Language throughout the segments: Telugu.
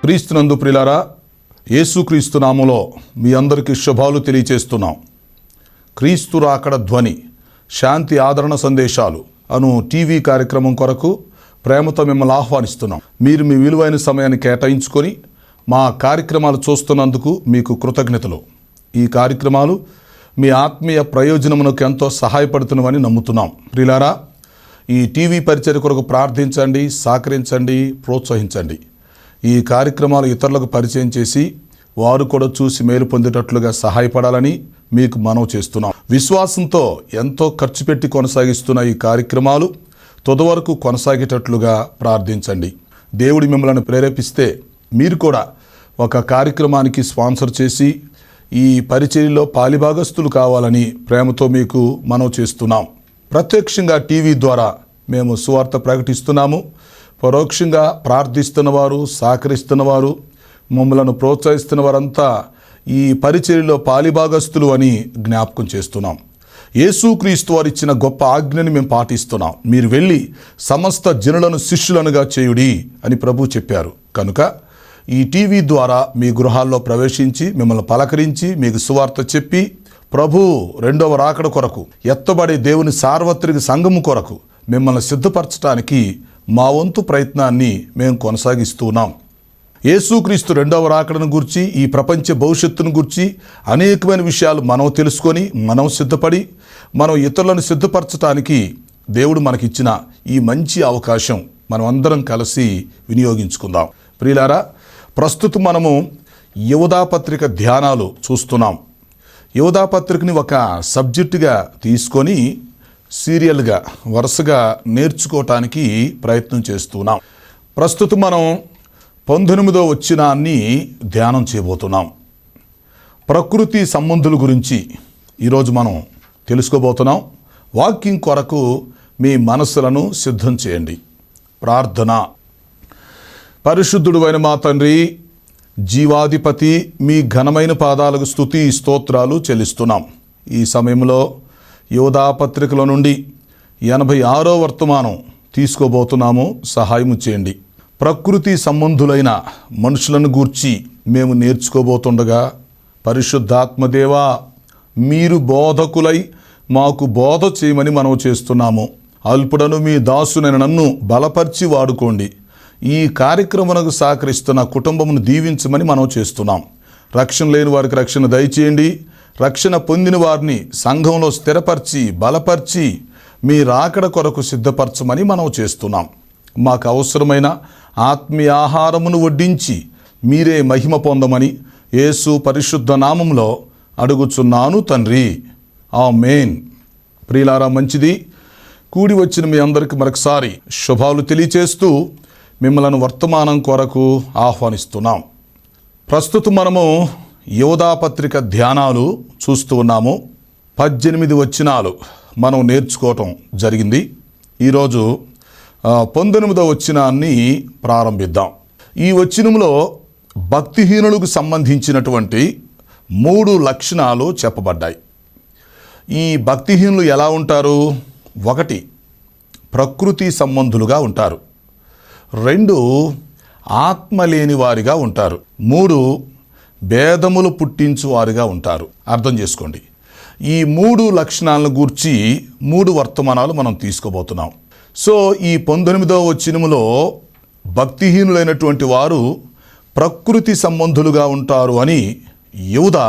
క్రీస్తునందు ప్రియులారా, యేసుక్రీస్తు నామములో మీ అందరికీ శుభాలు తెలియచేస్తున్నాం. క్రీస్తు రాకడ ధ్వని శాంతి ఆదరణ సందేశాలు అను టీవీ కార్యక్రమం కొరకు ప్రేమతో మిమ్మల్ని ఆహ్వానిస్తున్నాం. మీరు మీ విలువైన సమయాన్ని కేటాయించుకొని మా కార్యక్రమాలు చూస్తున్నందుకు మీకు కృతజ్ఞతలు. ఈ కార్యక్రమాలు మీ ఆత్మీయ ప్రయోజనమునకు ఎంతో సహాయపడుతున్నవని నమ్ముతున్నాం. ప్రియులారా, ఈ టీవీ పరిచర్య కొరకు ప్రార్థించండి, సహకరించండి, ప్రోత్సహించండి. ఈ కార్యక్రమాలు ఇతరులకు పరిచయం చేసి వారు కూడా చూసి మేలు పొందేటట్లుగా సహాయపడాలని మీకు మనవి చేస్తున్నాం. విశ్వాసంతో ఎంతో ఖర్చు పెట్టి కొనసాగిస్తున్న ఈ కార్యక్రమాలు తుదవరకు కొనసాగేటట్లుగా ప్రార్థించండి. దేవుడి మిమ్మల్ని ప్రేరేపిస్తే మీరు కూడా ఒక కార్యక్రమానికి స్పాన్సర్ చేసి ఈ పరిచర్యలో పాలిభాగస్తులు కావాలని ప్రేమతో మీకు మనవి చేస్తున్నాం. ప్రత్యక్షంగా టీవీ ద్వారా మేము సువార్త ప్రకటిస్తున్నాము. పరోక్షంగా ప్రార్థిస్తున్నవారు, సహకరిస్తున్నవారు, మమ్మలను ప్రోత్సహిస్తున్న వారంతా ఈ పరిచర్యలో పాలిభాగస్తులు అని జ్ఞాపకం చేస్తున్నాం. యేసుక్రీస్తు వారు ఇచ్చిన గొప్ప ఆజ్ఞని మేము పాటిస్తున్నాం. మీరు వెళ్ళి సమస్త జనులను శిష్యులనుగా చేయుడి అని ప్రభు చెప్పారు. కనుక ఈ టీవీ ద్వారా మీ గృహాల్లో ప్రవేశించి మిమ్మల్ని పలకరించి మీకు సువార్త చెప్పి ప్రభు రెండవ రాకడ కొరకు ఎత్తబడే దేవుని సార్వత్రిక సంఘము కొరకు మిమ్మల్ని సిద్ధపరచడానికి మా వంతు ప్రయత్నాన్ని మేము కొనసాగిస్తున్నాం. యేసుక్రీస్తు రెండవ రాకడను గురించి, ఈ ప్రపంచ భవిష్యత్తును గురించి అనేకమైన విషయాలు మనం తెలుసుకొని మనం సిద్ధపడి మనం ఇతరులను సిద్ధపరచడానికి దేవుడు మనకిచ్చిన ఈ మంచి అవకాశం మనం అందరం కలిసి వినియోగించుకుందాం. ప్రియులారా, ప్రస్తుతం మనము యోధా పత్రిక ధ్యానాలు చూస్తున్నాం. యోధా పత్రికని ఒక సబ్జెక్టుగా తీసుకొని సీరియల్గా వరుసగా నేర్చుకోవటానికి ప్రయత్నం చేస్తున్నాం. ప్రస్తుతం మనం 19వ వచనాన్ని ధ్యానం చేయబోతున్నాం. ప్రకృతి సంబంధుల గురించి ఈరోజు మనం తెలుసుకోబోతున్నాం. వాక్యం కొరకు మీ మనసులను సిద్ధం చేయండి. ప్రార్థన. పరిశుద్ధుడు అయిన మా తండ్రి, జీవాధిపతి, మీ ఘనమైన పాదాలకు స్తుతి స్తోత్రాలు చెల్లిస్తున్నాం. ఈ సమయంలో యోధా పత్రికల నుండి 86వ వర్తమానం తీసుకోబోతున్నాము. సహాయము చేయండి. ప్రకృతి సంబంధులైన మనుషులను గూర్చి మేము నేర్చుకోబోతుండగా పరిశుద్ధాత్మదేవా, మీరు బోధకులై మాకు బోధ చేయమని మనవి చేస్తున్నాము. అల్పుడను మీ దాసునైన నన్ను బలపరిచి వాడుకోండి. ఈ కార్యక్రమానికి సహకరిస్తున్న కుటుంబమును దీవించమని మనవి చేస్తున్నాం. రక్షణ లేని వారికి రక్షణ దయచేయండి. రక్షణ పొందిన వారిని సంఘంలో స్థిరపరిచి బలపరిచి మీ రాకడ కొరకు సిద్ధపరచమని మనవి చేస్తున్నాం. మాకు అవసరమైన ఆత్మీయ ఆహారమును వడ్డించి మీరే మహిమ పొందమని యేసు పరిశుద్ధ నామములో అడుగుచున్నాను తండ్రి. ఆమేన్. ప్రియులారా, మంచిది. కూడి వచ్చిన మీ అందరికీ మరొకసారి శుభాలు తెలియచేస్తూ మిమ్మల్ని వర్తమానం కొరకు ఆహ్వానిస్తున్నాం. ప్రస్తుతం మనము యోధా పత్రిక ధ్యానాలు చూస్తూ ఉన్నాము. 18 వచనాలు మనం నేర్చుకోవటం జరిగింది. ఈరోజు 19వ వచనాన్ని ప్రారంభిద్దాం. ఈ వచనంలో భక్తిహీనులకు సంబంధించినటువంటి 3 లక్షణాలు చెప్పబడ్డాయి. ఈ భక్తిహీనులు ఎలా ఉంటారు? 1, ప్రకృతి సంబంధులుగా ఉంటారు. 2, ఆత్మ లేని వారిగా ఉంటారు. 3, భేదములు పుట్టించు వారిగా ఉంటారు. అర్థం చేసుకోండి. ఈ 3 లక్షణాలను గూర్చి 3 వర్తమానాలు మనం తీసుకోబోతున్నాం. సో ఈ 19వ వచనములో భక్తిహీనులైనటువంటి వారు ప్రకృతి సంబంధులుగా ఉంటారు అని యోధా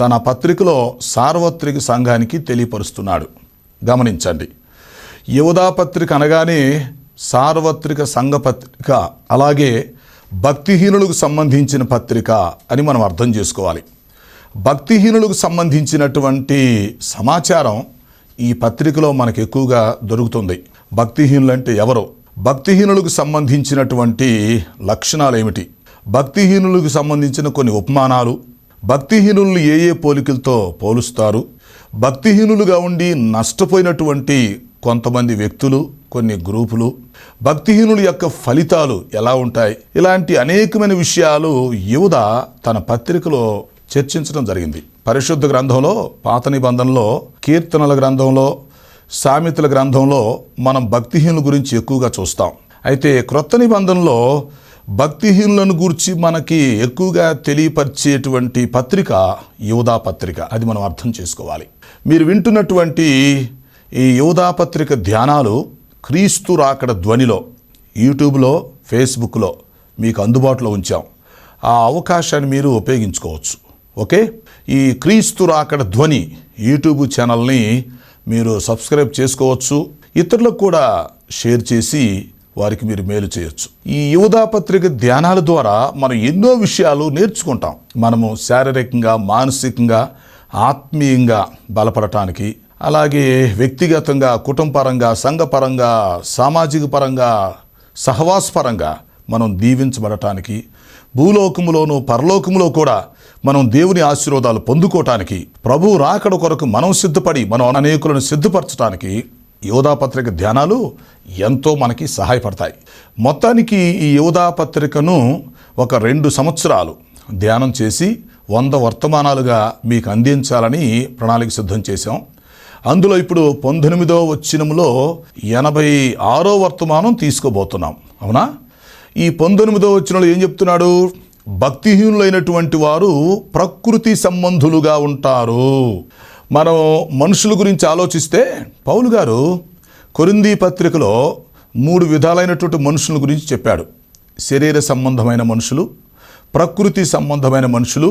తన పత్రికలో సార్వత్రిక సంఘానికి తెలియపరుస్తున్నాడు. గమనించండి. యోధా పత్రిక అనగానే సార్వత్రిక సంఘ పత్రిక, అలాగే భక్తిహీనులకు సంబంధించిన పత్రిక అని మనం అర్థం చేసుకోవాలి. భక్తిహీనులకు సంబంధించినటువంటి సమాచారం ఈ పత్రికలో మనకు ఎక్కువగా దొరుకుతుంది. భక్తిహీనులు అంటే ఎవరు? భక్తిహీనులకు సంబంధించినటువంటి లక్షణాలు ఏమిటి? భక్తిహీనులకు సంబంధించిన కొన్ని ఉపమానాలు, భక్తిహీనులను ఏ ఏ పోలికలతో పోలుస్తారు, భక్తిహీనులుగా ఉండి నష్టపోయినటువంటి కొంతమంది వ్యక్తులు, కొన్ని గ్రూపులు, భక్తిహీనుల యొక్క ఫలితాలు ఎలా ఉంటాయి, ఇలాంటి అనేకమైన విషయాలు యోధా తన పత్రికలో చర్చించడం జరిగింది. పరిశుద్ధ గ్రంథంలో, పాత నిబంధనలో, కీర్తనల గ్రంథంలో, సామెతల గ్రంథంలో మనం భక్తిహీనుల గురించి ఎక్కువగా చూస్తాం. అయితే క్రొత్త నిబంధనలో భక్తిహీనులను గూర్చి మనకి ఎక్కువగా తెలియపరిచేటువంటి పత్రిక యోధా పత్రిక. అది మనం అర్థం చేసుకోవాలి. మీరు వింటున్నటువంటి ఈ యోధా పత్రిక ధ్యానాలు క్రీస్తు రాకడ ధ్వనిలో యూట్యూబ్లో, ఫేస్బుక్లో మీకు అందుబాటులో ఉంచాం. ఆ అవకాశాన్ని మీరు ఉపయోగించుకోవచ్చు. ఓకే, ఈ క్రీస్తు రాకడ ధ్వని యూట్యూబ్ ఛానల్ని మీరు సబ్స్క్రైబ్ చేసుకోవచ్చు. ఇతరులకు కూడా షేర్ చేసి వారికి మీరు మేలు చేయొచ్చు. ఈ యోధా పత్రిక ధ్యానాల ద్వారా మనం ఎన్నో విషయాలు నేర్చుకుంటాం. మనము శారీరకంగా, మానసికంగా, ఆత్మీయంగా బలపడటానికి, అలాగే వ్యక్తిగతంగా, కుటుంబపరంగా, సంఘపరంగా, సామాజిక పరంగా, సహవాసపరంగా మనం దీవించబడటానికి, భూలోకములోను పరలోకములో కూడా మనం దేవుని ఆశీర్వాదాలు పొందుకోవటానికి, ప్రభువు రాకడ కొరకు మనం సిద్ధపడి మనం అనేకులను సిద్ధపరచడానికి యోధా పత్రిక ధ్యానాలు ఎంతో మనకి సహాయపడతాయి. మొత్తానికి ఈ యోధా పత్రికను ఒక 2 సంవత్సరాలు ధ్యానం చేసి 100 వర్తమానాలుగా మీకు అందించాలని ప్రణాళిక సిద్ధం చేశాం. అందులో ఇప్పుడు 19వ వచనములో 86వ వర్తమానం తీసుకోబోతున్నాం. అవునా? ఈ 19వ వచనంలో ఏం చెప్తున్నాడు? భక్తిహీనులైనటువంటి వారు ప్రకృతి సంబంధులుగా ఉంటారు. మనం మనుషుల గురించి ఆలోచిస్తే పౌలు గారు కొరింథీ పత్రికలో 3 విధాలైనటువంటి మనుషుల గురించి చెప్పాడు. శరీర సంబంధమైన మనుషులు, ప్రకృతి సంబంధమైన మనుషులు,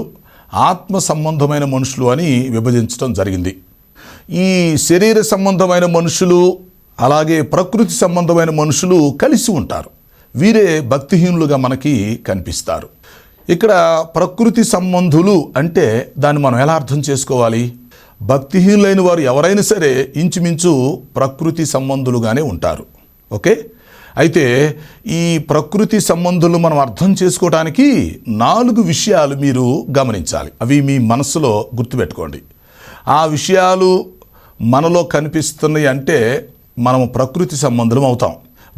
ఆత్మ సంబంధమైన మనుషులు అని విభజించడం జరిగింది. ఈ శరీర సంబంధమైన మనుషులు అలాగే ప్రకృతి సంబంధమైన మనుషులు కలిసి ఉంటారు. వీరే భక్తిహీనులుగా మనకి కనిపిస్తారు. ఇక్కడ ప్రకృతి సంబంధులు అంటే దాన్ని మనం ఎలా అర్థం చేసుకోవాలి? భక్తిహీనులైన వారు ఎవరైనా సరే ఇంచుమించు ప్రకృతి సంబంధులుగానే ఉంటారు. ఓకే, అయితే ఈ ప్రకృతి సంబంధులు మనం అర్థం చేసుకోవడానికి 4 విషయాలు మీరు గమనించాలి. అవి మీ మనసులో గుర్తుపెట్టుకోండి. ఆ విషయాలు మనలో కనిపిస్తున్నాయి అంటే మనము ప్రకృతి సంబంధులం అవుతాం,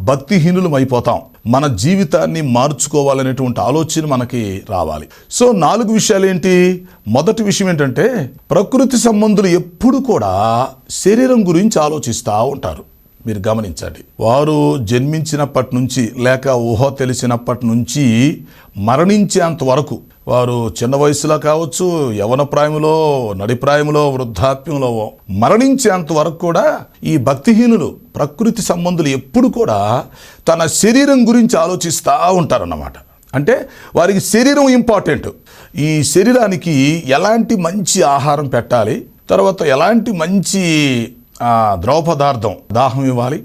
భక్తిహీనులం అయిపోతాం. మన జీవితాన్ని మార్చుకోవాలనేటువంటి ఆలోచన మనకి రావాలి. సో 4 విషయాలు ఏంటి? మొదటి విషయం ఏంటంటే ప్రకృతి సంబంధులు ఎప్పుడు కూడా శరీరం గురించి ఆలోచిస్తూ ఉంటారు. మీరు గమనించండి. వారు జన్మించినప్పటి నుంచి లేక ఊహ తెలిసినప్పటి నుంచి మరణించేంత వరకు, వారు చిన్న వయసులో కావచ్చు, యవన ప్రాయంలో, నడిప్రాయంలో, వృద్ధాప్యంలో మరణించేంత వరకు కూడా ఈ భక్తిహీనులు, ప్రకృతి సంబంధులు ఎప్పుడు కూడా తన శరీరం గురించి ఆలోచిస్తూ ఉంటారన్నమాట. అంటే వారికి శరీరం ఇంపార్టెంట్. ఈ శరీరానికి ఎలాంటి మంచి ఆహారం పెట్టాలి, తర్వాత ఎలాంటి మంచి ద్రవ పదార్థం దాహం ఇవ్వాలి,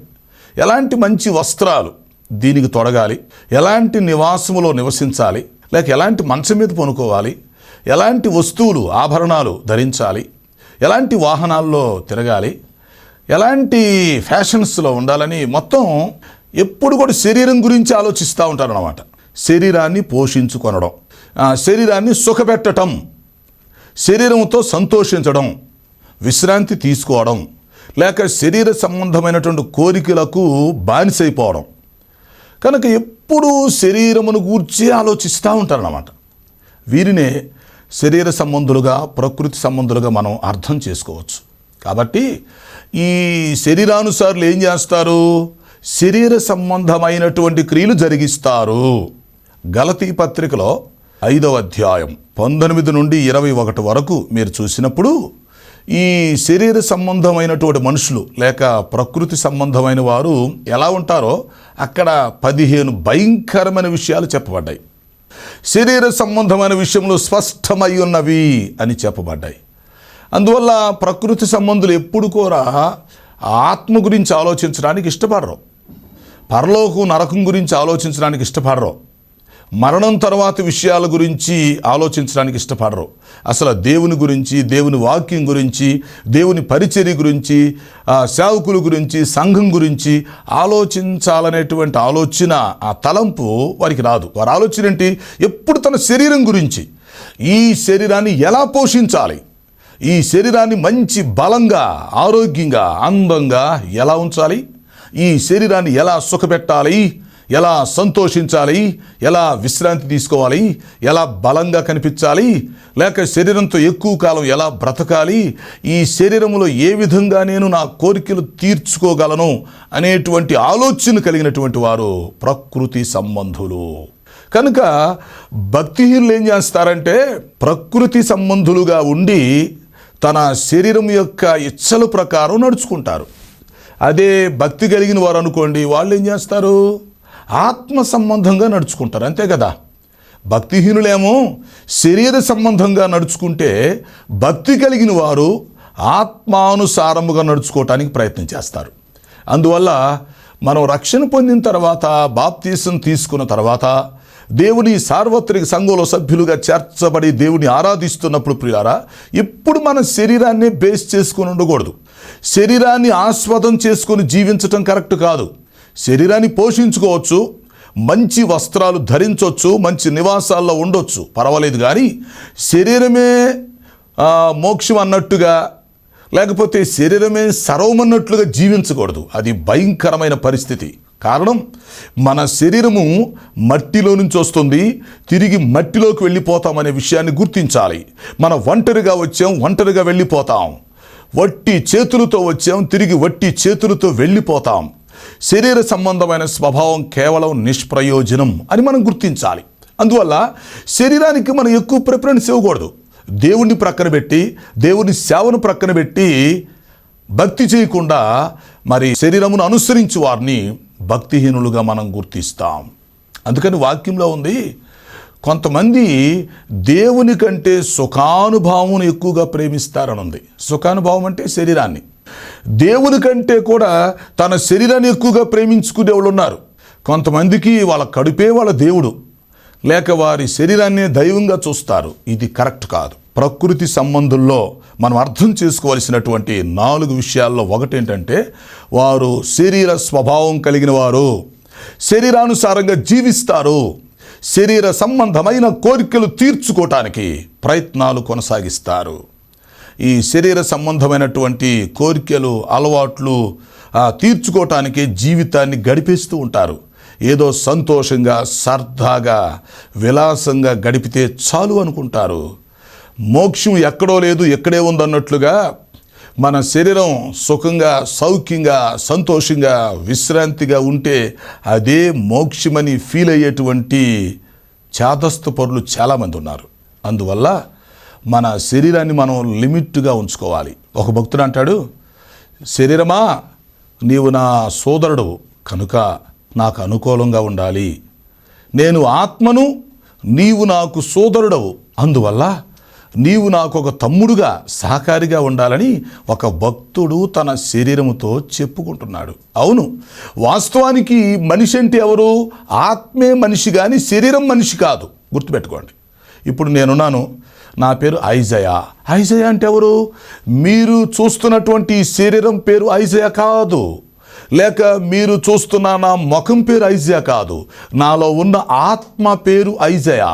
ఎలాంటి మంచి వస్త్రాలు దీనికి తొడగాలి, ఎలాంటి నివాసములో నివసించాలి, లేక ఎలాంటి మంచం మీద పనుకోవాలి, ఎలాంటి వస్తువులు ఆభరణాలు ధరించాలి, ఎలాంటి వాహనాల్లో తిరగాలి, ఎలాంటి ఫ్యాషన్స్లో ఉండాలని మొత్తం ఎప్పుడు కూడా శరీరం గురించి ఆలోచిస్తూ ఉంటారన్నమాట. శరీరాన్ని పోషించుకొనడం, శరీరాన్ని సుఖపెట్టడం, శరీరంతో సంతోషించడం, విశ్రాంతి తీసుకోవడం, లేక శరీర సంబంధమైనటువంటి కోరికలకు బానిసైపోవడం. కనుక ఎప్పుడూ శరీరమును గూర్చి ఆలోచిస్తూ ఉంటారన్నమాట. వీరినే శరీర సంబంధులుగా, ప్రకృతి సంబంధులుగా మనం అర్థం చేసుకోవచ్చు. కాబట్టి ఈ శరీరానుసారులు ఏం చేస్తారు? శరీర సంబంధమైనటువంటి క్రియలు జరిగిస్తారు. గలతీ పత్రికలో 5వ అధ్యాయం 19 నుండి 21 వరకు మీరు చూసినప్పుడు ఈ శరీర సంబంధమైనటువంటి మనుషులు లేక ప్రకృతి సంబంధమైన వారు ఎలా ఉంటారో అక్కడ 15 భయంకరమైన విషయాలు చెప్పబడ్డాయి. శరీర సంబంధమైన విషయంలో స్పష్టమై ఉన్నవి అని చెప్పబడ్డాయి. అందువల్ల ప్రకృతి సంబంధులు ఎప్పుడు కూడా ఆత్మ గురించి ఆలోచించడానికి ఇష్టపడరు, పరలోకం నరకం గురించి ఆలోచించడానికి ఇష్టపడరు, మరణం తర్వాత విషయాల గురించి ఆలోచించడానికి ఇష్టపడరు. అసలు దేవుని గురించి, దేవుని వాక్యం గురించి, దేవుని పరిచర్య గురించి, సేవకుల గురించి, సంఘం గురించి ఆలోచించాలనేటువంటి ఆలోచన, ఆ తలంపు వారికి రాదు. వారి ఆలోచన ఏంటి? ఎప్పుడు తన శరీరం గురించి, ఈ శరీరాన్ని ఎలా పోషించాలి, ఈ శరీరాన్ని మంచి బలంగా, ఆరోగ్యంగా, అందంగా ఎలా ఉంచాలి, ఈ శరీరాన్ని ఎలా సుఖపెట్టాలి, ఎలా సంతోషించాలి, ఎలా విశ్రాంతి తీసుకోవాలి, ఎలా బలంగా కనిపించాలి, లేక శరీరంతో ఎక్కువ కాలం ఎలా బ్రతకాలి, ఈ శరీరంలో ఏ విధంగా నేను నా కోరికలు తీర్చుకోగలను అనేటువంటి ఆలోచన కలిగినటువంటి వారు ప్రకృతి సంబంధులు. కనుక భక్తిహీనులు ఏం చేస్తారంటే ప్రకృతి సంబంధులుగా ఉండి తన శరీరం యొక్క ఇచ్చల ప్రకారం నడుచుకుంటారు. అదే భక్తి కలిగిన వారు అనుకోండి, వాళ్ళు ఏం చేస్తారు? ఆత్మ సంబంధంగా నడుచుకుంటారు. అంతే కదా. భక్తిహీనులేమో శరీర సంబంధంగా నడుచుకుంటే, భక్తి కలిగిన వారు ఆత్మానుసారముగా నడుచుకోవటానికి ప్రయత్నం చేస్తారు. అందువల్ల మనం రక్షణ పొందిన తర్వాత, బాప్తీసం తీసుకున్న తర్వాత, దేవుని సార్వత్రిక సంఘంలో సభ్యులుగా చేర్చబడి దేవుని ఆరాధిస్తున్నప్పుడు ప్రియారా, ఇప్పుడు మన శరీరాన్ని బేస్ చేసుకుని ఉండకూడదు. శరీరాన్ని ఆస్వాదం చేసుకొని జీవించటం కరెక్ట్ కాదు. శరీరాన్ని పోషించుకోవచ్చు, మంచి వస్త్రాలు ధరించవచ్చు, మంచి నివాసాల్లో ఉండొచ్చు, పర్వాలేదు. కానీ శరీరమే మోక్షం అన్నట్టుగా, లేకపోతే శరీరమే సర్వమన్నట్లుగా జీవించకూడదు. అది భయంకరమైన పరిస్థితి. కారణం, మన శరీరము మట్టిలో నుంచి వస్తుంది, తిరిగి మట్టిలోకి వెళ్ళిపోతామనే విషయాన్ని గుర్తించాలి. మనం ఒంటరిగా వచ్చాం, ఒంటరిగా వెళ్ళిపోతాం. వట్టి చేతులతో వచ్చాం, తిరిగి వట్టి చేతులతో వెళ్ళిపోతాం. శరీర సంబంధమైన స్వభావం కేవలం నిష్ప్రయోజనం అని మనం గుర్తించాలి. అందువల్ల శరీరానికి మనం ఎక్కువ ప్రిఫరెన్స్ ఇవ్వకూడదు. దేవుణ్ణి ప్రక్కన పెట్టి, దేవుని సేవను ప్రక్కన పెట్టి భక్తి చేయకుండా మరి శరీరమును అనుసరించి వారిని భక్తిహీనులుగా మనం గుర్తిస్తాం. అందుకని వాక్యంలో ఉంది, కొంతమంది దేవుని కంటే సుఖానుభావం ఎక్కువగా ప్రేమిస్తారని ఉంది. సుఖానుభావం అంటే శరీరాన్ని. దేవుని కంటే కూడా తన శరీరాన్ని ఎక్కువగా ప్రేమించుకునే వాళ్ళు ఉన్నారు. కొంతమందికి వాళ్ళ కడుపే వాళ్ళ దేవుడు, లేక వారి శరీరాన్ని దైవంగా చూస్తారు. ఇది కరెక్ట్ కాదు. ప్రకృతి సంబంధుల్లో మనం అర్థం చేసుకోవలసినటువంటి 4 విషయాల్లో ఒకటేంటంటే, వారు శరీర స్వభావం కలిగిన వారు, శరీరానుసారంగా జీవిస్తారు, శరీర సంబంధమైన కోరికలు తీర్చుకోవటానికి ప్రయత్నాలు కొనసాగిస్తారు. ఈ శరీర సంబంధమైనటువంటి కోరికలు, అలవాట్లు తీర్చుకోవటానికి జీవితాన్ని గడిపేస్తూ ఉంటారు. ఏదో సంతోషంగా, సరదాగా, విలాసంగా గడిపితే చాలు అనుకుంటారు. మోక్షం ఎక్కడో లేదు, ఎక్కడే ఉందన్నట్లుగా మన శరీరం సుఖంగా, సౌఖ్యంగా, సంతోషంగా, విశ్రాంతిగా ఉంటే అదే మోక్షమని ఫీల్ అయ్యేటువంటి చాదస్తు పరులు చాలామంది ఉన్నారు. అందువల్ల మన శరీరాన్ని మనం లిమిట్గా ఉంచుకోవాలి. ఒక భక్తుడు అంటాడు, శరీరమా నీవు నా సోదరుడు కనుక నాకు అనుకూలంగా ఉండాలి. నేను ఆత్మను, నీవు నాకు సోదరుడవు, అందువల్ల నీవు నాకు ఒక తమ్ముడుగా, సహకారిగా ఉండాలని ఒక భక్తుడు తన శరీరముతో చెప్పుకుంటున్నాడు. అవును, వాస్తవానికి మనిషి అంటే ఎవరు? ఆత్మే మనిషి, కానీ శరీరం మనిషి కాదు. గుర్తుపెట్టుకోండి. ఇప్పుడు నేనున్నాను, నా పేరు ఐజయా. ఐజయా అంటే ఎవరు? మీరు చూస్తున్నటువంటి శరీరం పేరు ఐజయా కాదు, లేక మీరు చూస్తున్న నా ముఖం పేరు ఐజయా కాదు. నాలో ఉన్న ఆత్మ పేరు ఐజయా.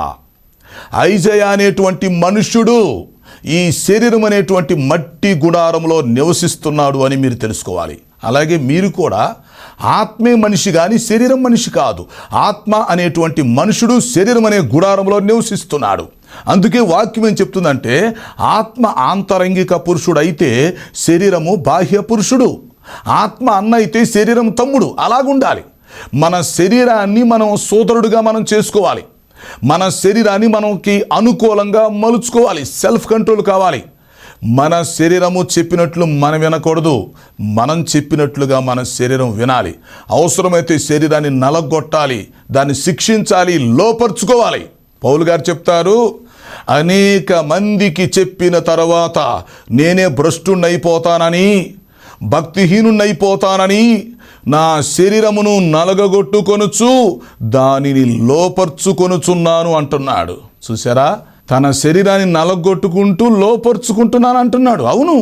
ఐజయా అనేటువంటి మనుష్యుడు ఈ శరీరం అనేటువంటి మట్టి గుడారంలో నివసిస్తున్నాడు అని మీరు తెలుసుకోవాలి. అలాగే మీరు కూడా ఆత్మే మనిషి, కానీ శరీరం మనిషి కాదు. ఆత్మ అనేటువంటి మనుషుడు శరీరం అనే గుడారంలో నివసిస్తున్నాడు. అందుకే వాక్యం ఏం చెప్తుందంటే, ఆత్మ ఆంతరంగిక పురుషుడు అయితే శరీరము బాహ్య పురుషుడు. ఆత్మ అన్న అయితే శరీరం తమ్ముడు. అలాగుండాలి. మన శరీరాన్ని మనం సోదరుడుగా మనం చేసుకోవాలి. మన శరీరాన్ని మనకి అనుకూలంగా మలుచుకోవాలి. సెల్ఫ్ కంట్రోల్ కావాలి. మన శరీరము చెప్పినట్లు మనం వినకూడదు, మనం చెప్పినట్లుగా మన శరీరం వినాలి. అవసరమైతే శరీరాన్ని నలగొట్టాలి, దాన్ని శిక్షించాలి, లోపరుచుకోవాలి. పౌలు గారు చెప్తారు, అనేక మందికి చెప్పిన తర్వాత నేనే భ్రష్టుణ్ణైపోతానని, భక్తిహీనుణ్ణైపోతానని నా శరీరమును నలగగొట్టుకొనుచు దానిని లోపర్చుకొనుచున్నాను అంటున్నాడు. చూసారా, తన శరీరాన్ని నలగొట్టుకుంటూ లోపరుచుకుంటున్నాను అంటున్నాడు. అవును,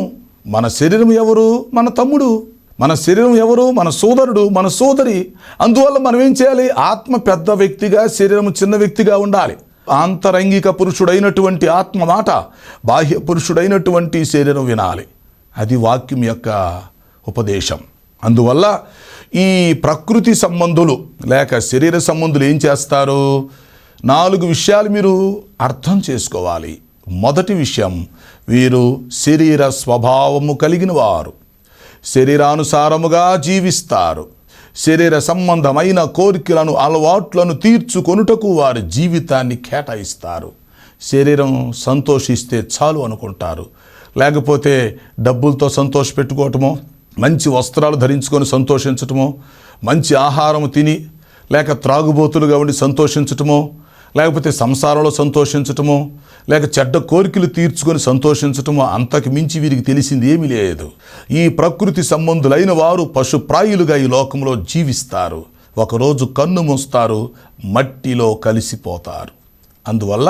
మన శరీరం ఎవరు? మన తమ్ముడు. మన శరీరం ఎవరు? మన సోదరుడు, మన సోదరి. అందువల్ల మనం ఏం చేయాలి? ఆత్మ పెద్ద వ్యక్తిగా, శరీరం చిన్న వ్యక్తిగా ఉండాలి. ఆంతరంగిక పురుషుడైనటువంటి ఆత్మ మాట బాహ్య పురుషుడైనటువంటి శరీరం వినాలి. అది వాక్యం యొక్క ఉపదేశం. అందువల్ల ఈ ప్రకృతి సంబంధులు లేక శరీర సంబంధులు ఏం చేస్తారు? 4 విషయాలు మీరు అర్థం చేసుకోవాలి. మొదటి విషయం, వీరు శరీర స్వభావము కలిగిన వారు, శరీరానుసారముగా జీవిస్తారు, శరీర సంబంధమైన కోరికలను అలవాట్లను తీర్చుకొనుటకు వారి జీవితాన్ని కేటాయిస్తారు. శరీరం సంతోషిస్తే చాలు అనుకుంటారు. లేకపోతే డబ్బులతో సంతోషపెట్టుకోవటమో, మంచి వస్త్రాలు ధరించుకొని సంతోషించటమో, మంచి ఆహారం తిని లేక త్రాగుబోతులుగా ఉండి సంతోషించటమో, లేకపోతే సంసారంలో సంతోషించటమో, లేక చెడ్డ కోరికలు తీర్చుకొని సంతోషించటమో, అంతకు మించి వీరికి తెలిసింది ఏమీ లేదు. ఈ ప్రకృతి సంబంధులైన వారు పశుప్రాయులుగా ఈ లోకంలో జీవిస్తారు. ఒకరోజు కన్ను మూస్తారు, మట్టిలో కలిసిపోతారు. అందువల్ల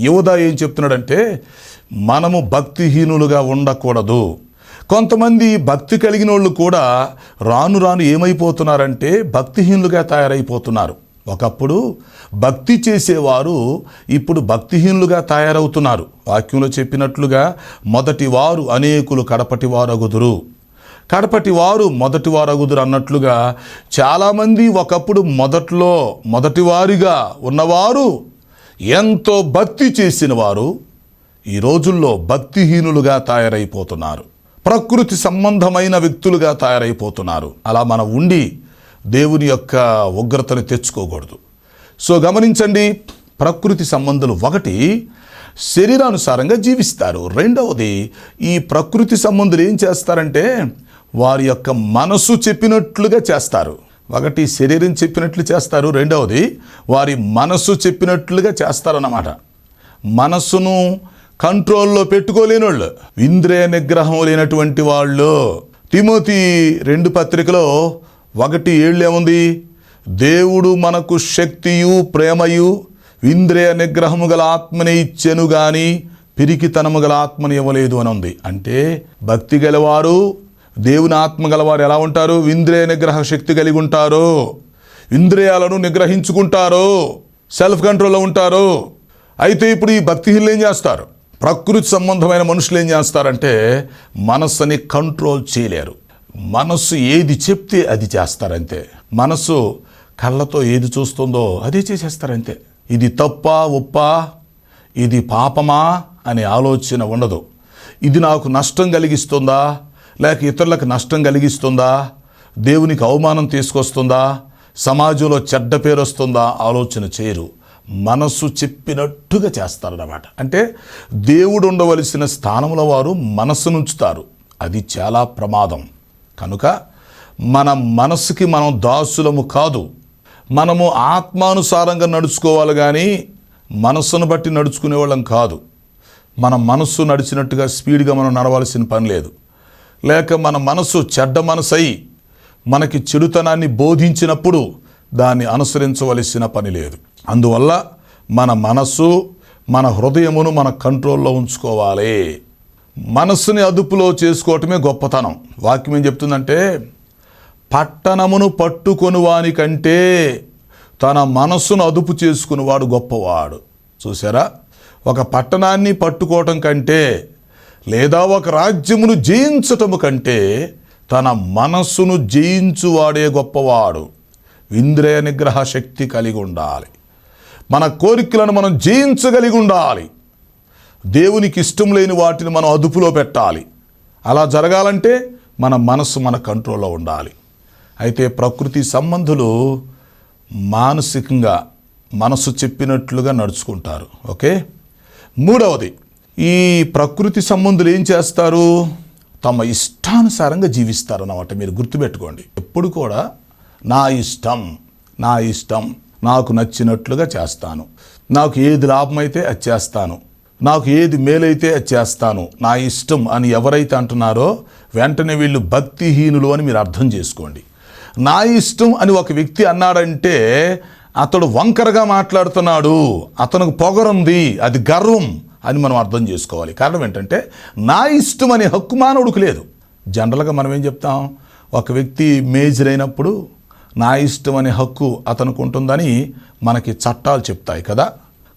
యోధా ఏం చెప్తున్నాడంటే, మనము భక్తిహీనులుగా ఉండకూడదు. కొంతమంది భక్తి కలిగిన వాళ్ళు కూడా రాను రాను ఏమైపోతున్నారంటే భక్తిహీనులుగా తయారైపోతున్నారు. ఒకప్పుడు భక్తి చేసేవారు ఇప్పుడు భక్తిహీనులుగా తయారవుతున్నారు. వాక్యంలో చెప్పినట్లుగా మొదటి వారు అనేకులు కడపటి వారగుదురు, కడపటి వారు మొదటి వారగుదురు అన్నట్లుగా చాలామంది ఒకప్పుడు మొదటివారిగా ఉన్నవారు, ఎంతో భక్తి చేసిన వారు ఈ రోజుల్లో భక్తిహీనులుగా తయారైపోతున్నారు. ప్రకృతి సంబంధమైన వ్యక్తులుగా తయారైపోతున్నారు. అలా మనం ఉండి దేవుని యొక్క ఉగ్రతను తెచ్చుకోకూడదు. సో గమనించండి, ప్రకృతి సంబంధులు ఒకటి శరీరానుసారంగా జీవిస్తారు. రెండవది, ఈ ప్రకృతి సంబంధులు ఏం చేస్తారంటే వారి యొక్క మనసు చెప్పినట్లుగా చేస్తారు. ఒకటి శరీరం చెప్పినట్లు చేస్తారు, రెండవది వారి మనసు చెప్పినట్లుగా చేస్తారన్నమాట. మనసును కంట్రోల్లో పెట్టుకోలేని వాళ్ళు, ఇంద్రియ నిగ్రహం లేనటువంటి వాళ్ళు. తిమోతి 2 పత్రికలో 1:7 ఏముంది? దేవుడు మనకు శక్తియు ప్రేమయు ఇంద్రియ నిగ్రహము గల ఆత్మని ఇచ్చెను గాని పిరికితనము గల ఆత్మని ఇవ్వలేదు అని ఉంది. అంటే భక్తి గలవారు, దేవుని ఆత్మ గలవారు ఎలా ఉంటారు? ఇంద్రియ నిగ్రహ శక్తి కలిగి ఉంటారు, ఇంద్రియాలను నిగ్రహించుకుంటారు, సెల్ఫ్ కంట్రోల్లో ఉంటారు. అయితే ఇప్పుడు ఈ భక్తిహీనులు ఏం చేస్తారు? ప్రకృతి సంబంధమైన మనుషులు ఏం చేస్తారంటే మనస్సుని కంట్రోల్ చేయలేరు. మనస్సు ఏది చెప్తే అది చేస్తారంతే. మనస్సు కళ్ళతో ఏది చూస్తుందో అదే చేసేస్తారంతే. ఇది తప్పా ఒప్పా, ఇది పాపమా అనే ఆలోచన ఉండదు. ఇది నాకు నష్టం కలిగిస్తుందా, లేక ఇతరులకు నష్టం కలిగిస్తుందా, దేవునికి అవమానం తీసుకొస్తుందా, సమాజంలో చెడ్డ పేరు వస్తుందా ఆలోచన చేయరు. మనస్సు చెప్పినట్టుగా చేస్తారన్నమాట. అంటే దేవుడు ఉండవలసిన స్థానంలో వారు మనస్సునుంచుతారు. అది చాలా ప్రమాదం. కనుక మన మనస్సుకి మనం దాసులము కాదు. మనము ఆత్మానుసారంగా నడుచుకోవాలి కానీ మనస్సును బట్టి నడుచుకునే వాళ్ళం కాదు. మన మనస్సు నడిచినట్టుగా స్పీడ్గా మనం నడవాల్సిన పని లేదు. లేక మన మనస్సు చెడ్డ మనసై మనకి చెడుతనాన్ని బోధించినప్పుడు దాన్ని అనుసరించవలసిన పని లేదు. అందువల్ల మన మనస్సు, మన హృదయమును మన కంట్రోల్లో ఉంచుకోవాలి. మనస్సుని అదుపులో చేసుకోవటమే గొప్పతనం. వాక్యం ఏం చెప్తుందంటే, పట్టణమును పట్టుకొని వానికంటే తన మనస్సును అదుపు చేసుకునేవాడు గొప్పవాడు. చూసారా? ఒక పట్టణాన్ని పట్టుకోవటం కంటే లేదా ఒక రాజ్యమును జయించటము కంటే తన మనస్సును జయించువాడే గొప్పవాడు. ఇంద్రియ నిగ్రహ శక్తి కలిగి ఉండాలి. మన కోరికలను మనం జయించగలిగి ఉండాలి. దేవునికి ఇష్టం లేని వాటిని మనం అదుపులో పెట్టాలి. అలా జరగాలంటే మన మనస్సు మన కంట్రోల్లో ఉండాలి. అయితే ప్రకృతి సంబంధులు మానసికంగా మనసు చెప్పినట్లుగా నడుచుకుంటారు. ఓకే. మూడవది, ఈ ప్రకృతి సంబంధులు ఏం చేస్తారు? తమ ఇష్టానుసారంగా జీవిస్తారు అన్నమాట. మీరు గుర్తుపెట్టుకోండి. ఎప్పుడు కూడా నా ఇష్టం, నాకు నచ్చినట్లుగా చేస్తాను, నాకు ఏది లాభమైతే అది చేస్తాను, నాకు ఏది మేలైతే అది చేస్తాను, నా ఇష్టం అని ఎవరైతే అంటున్నారో వెంటనే వీళ్ళు భక్తిహీనులు అని మీరు అర్థం చేసుకోండి. నా ఇష్టం అని ఒక వ్యక్తి అన్నాడంటే అతడు వంకరగా మాట్లాడుతున్నాడు, అతనికి పొగరుంది, అది గర్వం అని మనం అర్థం చేసుకోవాలి. కారణం ఏంటంటే నా ఇష్టం అనే హక్కు మానవుడికి లేదు. జనరల్గా మనం ఏం చెప్తాం? ఒక వ్యక్తి మేజర్ అయినప్పుడు నా ఇష్టం అనే హక్కు అతనికి ఉంటుందని మనకి చట్టాలు చెప్తాయి కదా.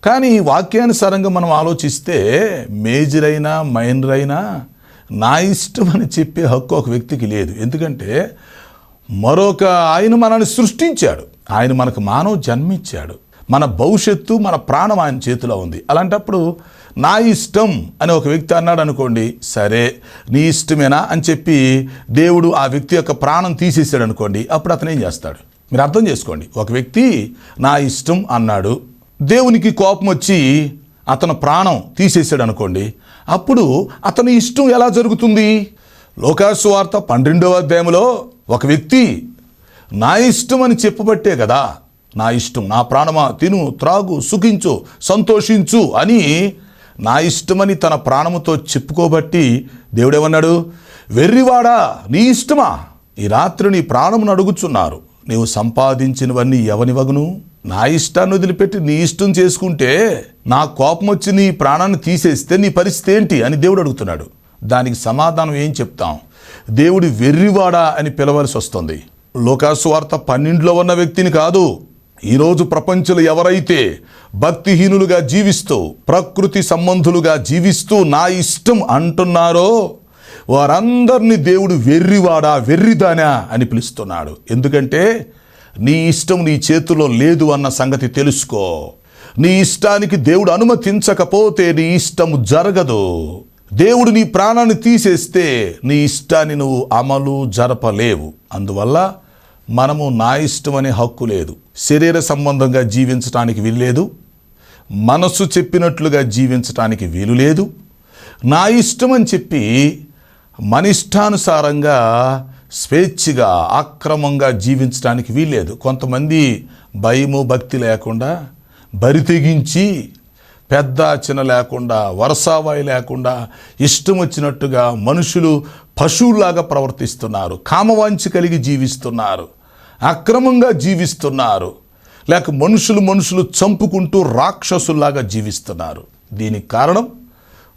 కానీ వాక్యానుసారంగా మనం ఆలోచిస్తే మేజర్ అయినా మైనర్ అయినా నా ఇష్టం అని చెప్పే హక్కు ఒక వ్యక్తికి లేదు. ఎందుకంటే మరొక ఆయన మనల్ని సృష్టించాడు, ఆయన మనకు మానవ జన్మించాడు, మన భవిష్యత్తు మన ప్రాణం ఆయన చేతిలో ఉంది. అలాంటప్పుడు నా ఇష్టం అని ఒక వ్యక్తి అన్నాడు అనుకోండి, సరే నీ ఇష్టమేనా అని చెప్పి దేవుడు ఆ వ్యక్తి యొక్క ప్రాణం తీసేసాడు అనుకోండి, అప్పుడు అతను ఏం చేస్తాడు? మీరు అర్థం చేసుకోండి. ఒక వ్యక్తి నా ఇష్టం అన్నాడు, దేవునికి కోపం వచ్చి అతను ప్రాణం తీసేసాడు అనుకోండి, అప్పుడు అతని ఇష్టం ఎలా జరుగుతుంది? లోకాసు సువార్త 12వ అధ్యాయంలో ఒక వ్యక్తి నా ఇష్టం అని చెప్పబట్టే కదా, నా ఇష్టం, నా ప్రాణమా తిను త్రాగు సుఖించు సంతోషించు అని నా ఇష్టమని తన ప్రాణముతో చెప్పుకోబట్టి దేవుడేమన్నాడు? వెర్రివాడా, నీ ఇష్టమా? ఈ రాత్రి నీ ప్రాణమును అడుగుచున్నారు, నీవు సంపాదించినవన్నీ ఎవనివగును? నా ఇష్టాన్ని వదిలిపెట్టి నీ ఇష్టం చేసుకుంటే, నా కోపం వచ్చి నీ ప్రాణాన్ని తీసేస్తే నీ పరిస్థితి ఏంటి అని దేవుడు అడుగుతున్నాడు. దానికి సమాధానం ఏం చెప్తాం? దేవుడు వెర్రివాడా అని పిలవలసి వస్తుంది. లోకాసు వార్త 12లో ఉన్న వ్యక్తిని కాదు. ఈరోజు ప్రపంచంలో ఎవరైతే భక్తిహీనులుగా జీవిస్తూ ప్రకృతి సంబంధులుగా జీవిస్తూ నా ఇష్టం అంటున్నారో వారందరినీ దేవుడు వెర్రివాడా, వెర్రిదానా అని పిలుస్తున్నాడు. ఎందుకంటే నీ ఇష్టం నీ చేతిలో లేదు అన్న సంగతి తెలుసుకో. నీ ఇష్టానికి దేవుడు అనుమతించకపోతే నీ ఇష్టము జరగదు. దేవుడు నీ ప్రాణాన్ని తీసేస్తే నీ ఇష్టాన్ని నువ్వు అమలు జరపలేవు. అందువల్ల మనము నా ఇష్టం అనే హక్కు లేదు. శరీర సంబంధంగా జీవించడానికి వీలు లేదు, మనస్సు చెప్పినట్లుగా జీవించడానికి వీలు లేదు. నా ఇష్టం అని చెప్పి మన ఇష్టానుసారంగా స్వేచ్ఛగా అక్రమంగా జీవించడానికి వీల్లేదు. కొంతమంది భయము భక్తి లేకుండా బరి తెగించి పెద్ద చిన్న లేకుండా వరసావాయి లేకుండా ఇష్టం వచ్చినట్టుగా మనుషులు పశువులాగా ప్రవర్తిస్తున్నారు, కామవాంఛ కలిగి జీవిస్తున్నారు, అక్రమంగా జీవిస్తున్నారు, లేక మనుషులు చంపుకుంటూ రాక్షసుల్లాగా జీవిస్తున్నారు. దీనికి కారణం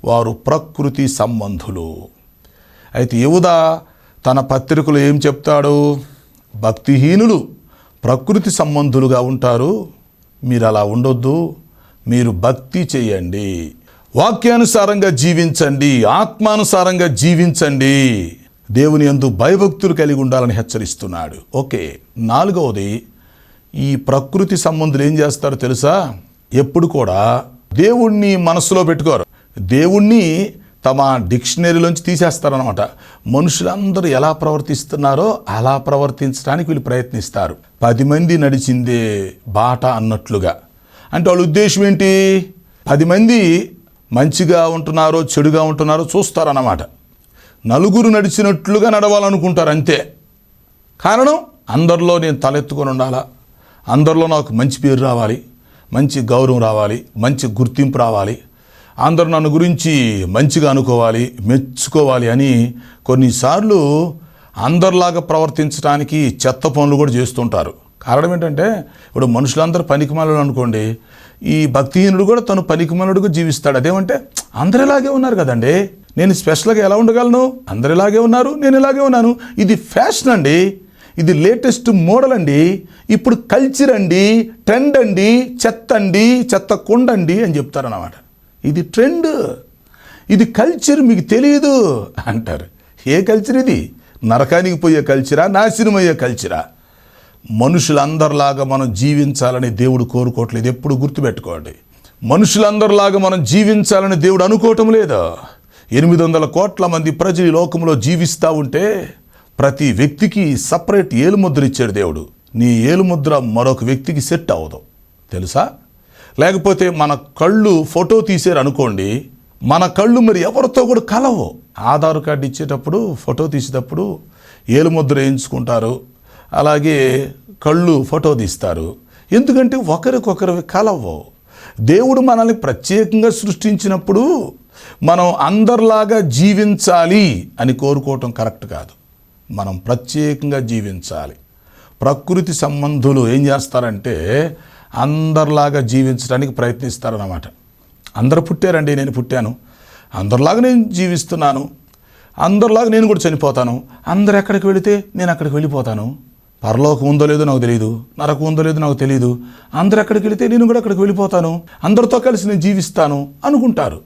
వారు ప్రకృతి సంబంధులు. అయితే యూదా తన పత్రికలో ఏం చెప్తాడు? భక్తిహీనులు ప్రకృతి సంబంధులుగా ఉంటారు, మీరు అలా ఉండొద్దు, మీరు భక్తి చేయండి, వాక్యానుసారంగా జీవించండి, ఆత్మానుసారంగా జీవించండి, దేవుని యందు భయభక్తులు కలిగి ఉండాలని హెచ్చరిస్తున్నాడు. ఓకే, 4వది, ఈ ప్రకృతి సంబంధులు ఏం చేస్తారో తెలుసా? ఎప్పుడు కూడా దేవుణ్ణి మనసులో పెట్టుకోరు, దేవుణ్ణి తమ డిక్షనరీలోంచి తీసేస్తారనమాట. మనుషులందరూ ఎలా ప్రవర్తిస్తున్నారో అలా ప్రవర్తించడానికి వీళ్ళు ప్రయత్నిస్తారు. 10 మంది నడిచిందే బాట అన్నట్లుగా. అంటే వాళ్ళ ఉద్దేశం ఏంటి? 10 మంది మంచిగా ఉంటున్నారో చెడుగా ఉంటున్నారో చూస్తారన్నమాట. నలుగురు నడిచినట్లుగా నడవాలనుకుంటారు, అంతే. కారణం, అందరిలో నేను తలెత్తుకొని ఉండాలా, అందరిలో నాకు మంచి పేరు రావాలి, మంచి గౌరవం రావాలి, మంచి గుర్తింపు రావాలి, అందరూ నన్ను గురించి మంచిగా అనుకోవాలి, మెచ్చుకోవాలి అని కొన్నిసార్లు అందరిలాగా ప్రవర్తించడానికి చెత్త పనులు కూడా చేస్తుంటారు. కారణం ఏంటంటే, ఇప్పుడు మనుషులందరూ పనికిమాలిన అనుకోండి, ఈ భక్తిహీనుడు కూడా తను పనికిమాలినడుగా జీవిస్తాడు. అదేమంటే అందరిలాగే ఉన్నారు కదండి, నేను స్పెషల్గా ఎలా ఉండగలను? అందరిలాగే ఉన్నారు, నేను ఇలాగే ఉన్నాను. ఇది ఫ్యాషన్ అండి, ఇది లేటెస్ట్ మోడల్ అండి, ఇప్పుడు కల్చర్ అండి, ట్రెండ్ అండి, చెత్త అండి, చెత్త కొండండి అని చెప్తారన్నమాట. ఇది ట్రెండ్, ఇది కల్చర్, మీకు తెలియదు అంటారు. ఏ కల్చర్ ఇది? నరకానికి పోయే కల్చరా, నాశనమయ్యే కల్చరా? మనుషులందరిలాగా మనం జీవించాలని దేవుడు కోరుకోవట్లేదు. ఎప్పుడు గుర్తుపెట్టుకోండి, మనుషులందరిలాగా మనం జీవించాలని దేవుడు అనుకోవటం లేదా? 800 కోట్ల మంది ప్రజలు ఈ లోకంలో జీవిస్తూ ఉంటే ప్రతి వ్యక్తికి సపరేట్ ఏలుముద్ర ఇచ్చాడు దేవుడు. నీ ఏలుముద్ర మరొక వ్యక్తికి సెట్ అవ్వదు, తెలుసా? లేకపోతే మన కళ్ళు ఫోటో తీసారు అనుకోండి, మన కళ్ళు మరి ఎవరితో కూడా కలవు. ఆధార్ కార్డు ఇచ్చేటప్పుడు, ఫోటో తీసేటప్పుడు ఏలుముద్ర వేయించుకుంటారు, అలాగే కళ్ళు ఫోటో తీస్తారు. ఎందుకంటే ఒకరికొకరు కలవు. దేవుడు మనల్ని ప్రత్యేకంగా సృష్టించినప్పుడు మనం అందరిలాగా జీవించాలి అని కోరుకోవటం కరెక్ట్ కాదు. మనం ప్రత్యేకంగా జీవించాలి. ప్రకృతి సంబంధులు ఏం చేస్తారంటే అందరిలాగా జీవించడానికి ప్రయత్నిస్తారన్నమాట. అందరూ పుట్టారండి, నేను పుట్టాను, అందరిలాగా నేను జీవిస్తున్నాను, అందరిలాగా నేను కూడా చనిపోతాను, అందరు ఎక్కడికి వెళితే నేను అక్కడికి వెళ్ళిపోతాను, పరలోకం ఉందో లేదో నాకు తెలియదు, నరకం ఉందో లేదో నాకు తెలియదు, అందరు ఎక్కడికి వెళితే నేను కూడా అక్కడికి వెళ్ళిపోతాను, అందరితో కలిసి నేను జీవిస్తాను అనుకుంటారు.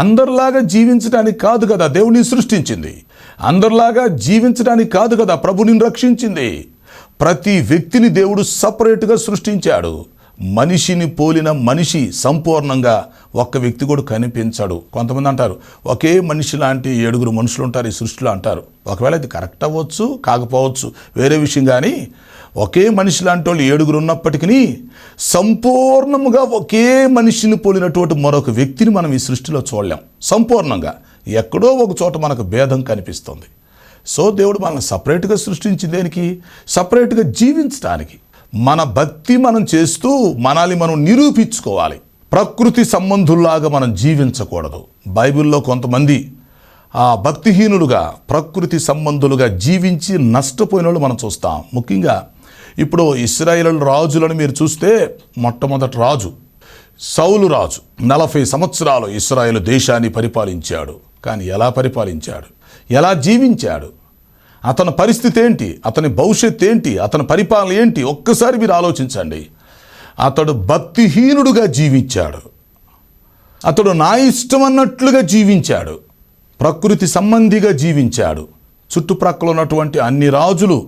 అందరిలాగా జీవించడానికి కాదు కదా దేవుడిని సృష్టించింది, అందరిలాగా జీవించడానికి కాదు కదా ప్రభుని రక్షించింది. ప్రతి వ్యక్తిని దేవుడు సపరేట్గా సృష్టించాడు. మనిషిని పోలిన మనిషి సంపూర్ణంగా ఒక్క వ్యక్తి కూడా కనిపించడు. కొంతమంది అంటారు ఒకే మనిషి లాంటి 7 మనుషులు ఉంటారు ఈ సృష్టిలో అంటారు. ఒకవేళ ఇది కరెక్ట్ అవ్వచ్చు, కాకపోవచ్చు, వేరే విషయం. కానీ ఒకే మనిషి లాంటి వాళ్ళు 7 ఉన్నప్పటికీ సంపూర్ణముగా ఒకే మనిషిని పోలినటువంటి మరొక వ్యక్తిని మనం ఈ సృష్టిలో చూడలేం. సంపూర్ణంగా ఎక్కడో ఒక చోట మనకు భేదం కనిపిస్తుంది. సో దేవుడు మనల్ని సపరేట్గా సృష్టించి దేనికి? సపరేట్గా జీవించడానికి. మన భక్తి మనం చేస్తూ మనల్ని మనం నిరూపించుకోవాలి. ప్రకృతి సంబంధుల్లాగా మనం జీవించకూడదు. బైబిల్లో కొంతమంది భక్తిహీనులుగా, ప్రకృతి సంబంధులుగా జీవించి నష్టపోయిన వాళ్ళు మనం చూస్తాం. ముఖ్యంగా ఇప్పుడు ఇశ్రాయేలు రాజులను మీరు చూస్తే మొట్టమొదటి రాజు సౌలు రాజు 40 సంవత్సరాలు ఇశ్రాయేలు దేశాన్ని పరిపాలించాడు. కానీ ఎలా పరిపాలించాడు? ఎలా జీవించాడు? అతని పరిస్థితి ఏంటి? అతని భవిష్యత్తు ఏంటి? అతని పరిపాలన ఏంటి? ఒక్కసారి మీరు ఆలోచించండి. అతడు భక్తిహీనుడుగా జీవించాడు. అతడు నా ఇష్టం అన్నట్లుగా జీవించాడు. ప్రకృతి సంబంధిగా జీవించాడు. చుట్టుప్రక్కల ఉన్నటువంటి అన్ని రాజులు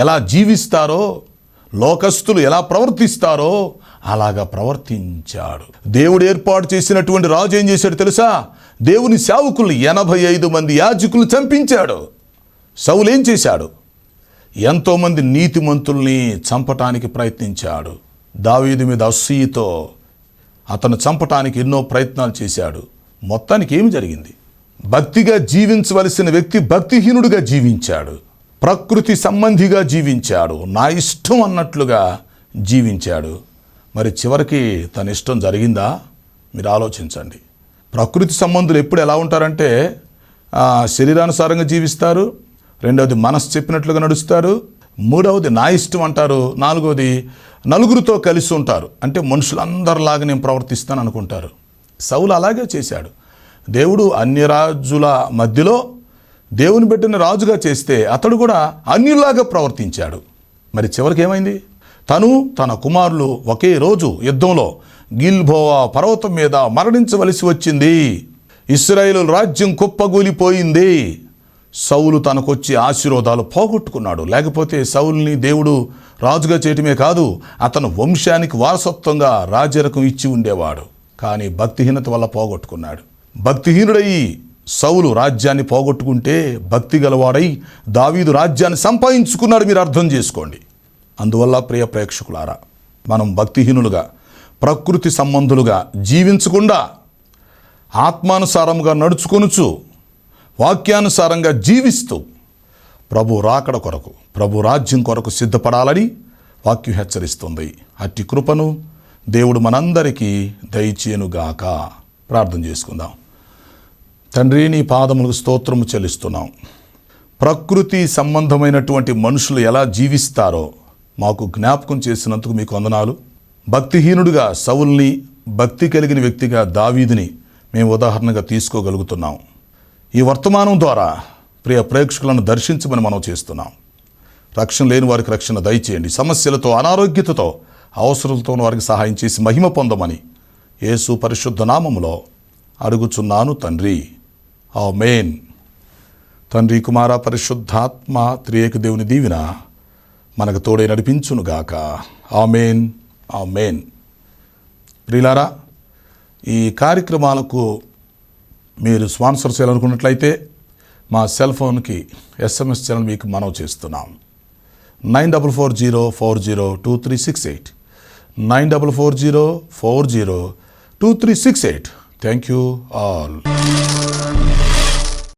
ఎలా జీవిస్తారో, లోకస్తులు ఎలా ప్రవర్తిస్తారో అలాగా ప్రవర్తించాడు. దేవుడు ఏర్పాటు చేసినటువంటి రాజు ఏం చేశాడు తెలుసా? దేవుని సేవకులు 85 మంది యాజకులు చంపించాడు. సౌలు ఏం చేశాడు? ఎంతోమంది నీతిమంతుల్ని చంపటానికి ప్రయత్నించాడు. దావీదు మీద అసూయతో అతను చంపటానికి ఎన్నో ప్రయత్నాలు చేశాడు. మొత్తానికి ఏమి జరిగింది? భక్తిగా జీవించవలసిన వ్యక్తి భక్తిహీనుడిగా జీవించాడు. ప్రకృతి సంబంధిగా జీవించాడు. నా ఇష్టం అన్నట్లుగా జీవించాడు. మరి చివరికి తన ఇష్టం జరిగిందా? మీరు ఆలోచించండి. ప్రకృతి సంబంధులు ఎప్పుడు ఎలా ఉంటారంటే శరీరానుసారంగా జీవిస్తారు. రెండవది మనసు చెప్పినట్లుగా నడుస్తారు. మూడవది నా ఇష్టం అంటారు. నాలుగవది నలుగురితో కలిసి ఉంటారు. అంటే మనుషులందరిలాగా నేను ప్రవర్తిస్తాను అనుకుంటారు. సౌలు అలాగే చేశాడు. దేవుడు అన్య రాజుల మధ్యలో దేవుని బిడ్డని రాజుగా చేస్తే అతడు కూడా అన్యులాగా ప్రవర్తించాడు. మరి చివరికి ఏమైంది? తను తన కుమారులు ఒకే రోజు యుద్ధంలో గిల్బోవా పర్వతం మీద మరణించవలసి వచ్చింది. ఇశ్రాయేలు రాజ్యం కుప్పగూలిపోయింది. సౌలు తనకొచ్చి ఆశీర్వాదాలు పోగొట్టుకున్నాడు. లేకపోతే సౌలుని దేవుడు రాజుగా చేయటమే కాదు, అతను వంశానికి వారసత్వంగా రాజరకం ఇచ్చి ఉండేవాడు. కానీ భక్తిహీనత వల్ల పోగొట్టుకున్నాడు. భక్తిహీనుడయి సౌలు రాజ్యాన్ని పోగొట్టుకుంటే భక్తి గలవాడై దావీదు రాజ్యాన్ని సంపాదించుకున్నాడు. మీరు అర్థం చేసుకోండి. అందువల్ల ప్రియ ప్రేక్షకులారా, మనం భక్తిహీనులుగా, ప్రకృతి సంబంధులుగా జీవించకుండా ఆత్మానుసారంగా నడుచుకొనుచు వాక్యానుసారంగా జీవిస్తూ ప్రభు రాకడ కొరకు, ప్రభు రాజ్యం కొరకు సిద్ధపడాలని వాక్యం హెచ్చరిస్తుంది. అట్టి కృపను దేవుడు మనందరికీ దయచేయునుగాక. ప్రార్థన చేసుకుందాం. తండ్రి, నీ పాదములకు స్తోత్రము చెల్లిస్తున్నాం. ప్రకృతి సంబంధమైనటువంటి మనుషులు ఎలా జీవిస్తారో మాకు జ్ఞాపకం చేసినందుకు మీకు వందనాలు. భక్తిహీనుడిగా సౌలుని, భక్తి కలిగిన వ్యక్తిగా దావీదుని మేము ఉదాహరణగా తీసుకోగలుగుతున్నాం. ఈ వర్తమానం ద్వారా ప్రియ ప్రేక్షకులను దర్శించమని మనం చేస్తున్నాం. రక్షణ లేని వారికి రక్షణ దయచేయండి. సమస్యలతో, అనారోగ్యతతో, అవసరాలతో వారికి సహాయం చేసి మహిమ పొందమని యేసు పరిశుద్ధ నామములో అడుగుచున్నాను తండ్రి. ఆమేన్. తండ్రి, కుమార, పరిశుద్ధాత్మ త్రియేక దేవుని దీవెన మనకు తోడే నడిపించునుగాక. ఆమేన్, ఆమేన్. ప్రియులారా, ఈ కార్యక్రమాలకు మీరు స్పాన్సర్ చేయాలనుకున్నట్లయితే మా సెల్ ఫోన్కి SMS ఛానల్ మీకు మనవి చేస్తున్నాం. 9440402368 9440402368. Thank you all.